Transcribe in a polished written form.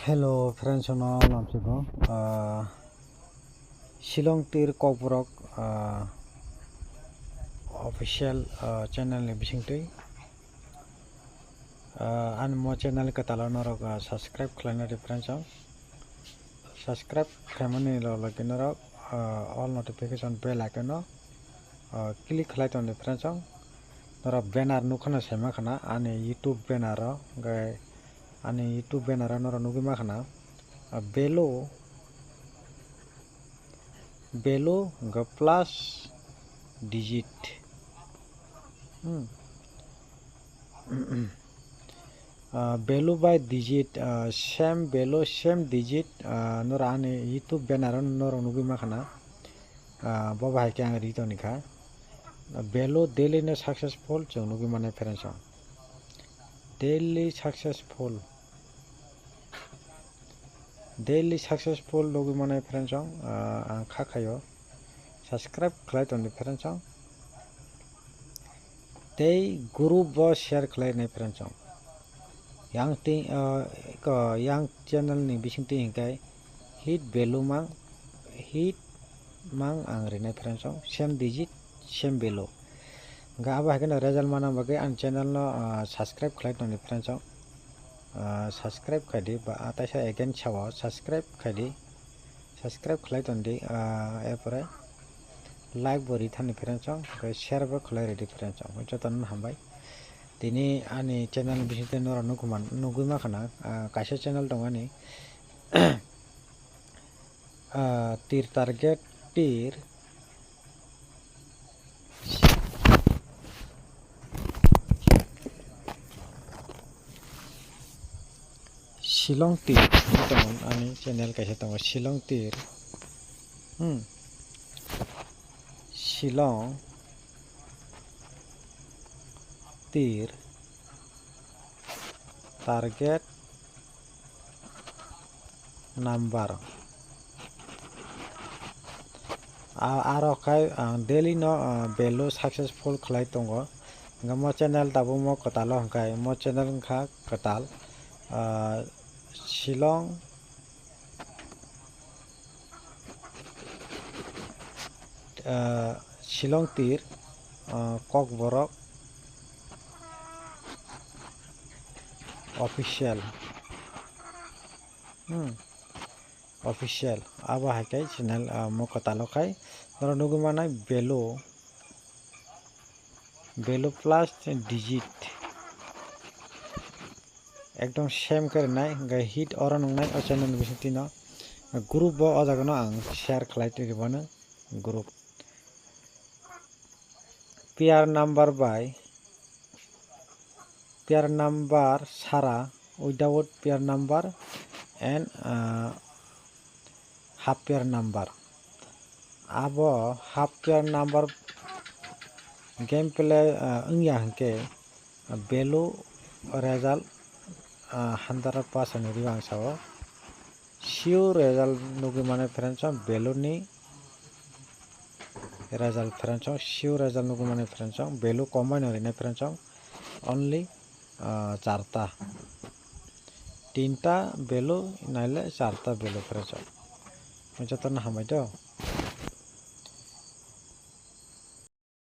Hello friends no namsigo Shillong tir Kokborok official channel ni bisingtui an mo channel katalo norok subscribe khlaina friends subscribe khaimani login norok all notification bell icon no click khlai ton friends norok banner nukhana sema khana ani YouTube banner gai ani YouTube banner norok nugima khana below ga plus digit below by digit same digit nora ani YouTube banner nora nugima khana baba hai kyang rito nikha below daily na successful chung nugima ne friends daily successful nugima ne friends ang khakhayo subscribe khlai ton friends tei group bo share khlai ne friends yang channel ni bising ti hingkai hit value mang ang rene friends same digit same value ga aba hakena result mana bagai an channel no subscribe khlai ton friends subscribe khaidi ba ataisa again chawa subscribe khlai ton di epore like bo rithani friends share bo khlai ready friends joton hambai tini ani channel bisite nora nuguma khana kaisa channel tongani tir target tir Shillong tir tong ani channel kaisa tong Shillong tir Shillong tir target number aro kai daily no value successful khlai tongo mo channel tabu mo katalo hangkai mo channel kha katal Shillong tir Kokborok official aba hakai channel mo katalo kai noro nugumana below plus digit ekdom same kare nai ga hit ora nongnai o channel ni bising tino group bo o jaga no ang share khlai tibano group pair number sara without pair number and half pair number abo half pair number gameplay ungya hangke value result 100% riwang sao sure result nugimane friends value ni result friends sure result nugimane friends value combine rine friends only charta tinta value naile charta value friends joton hamai to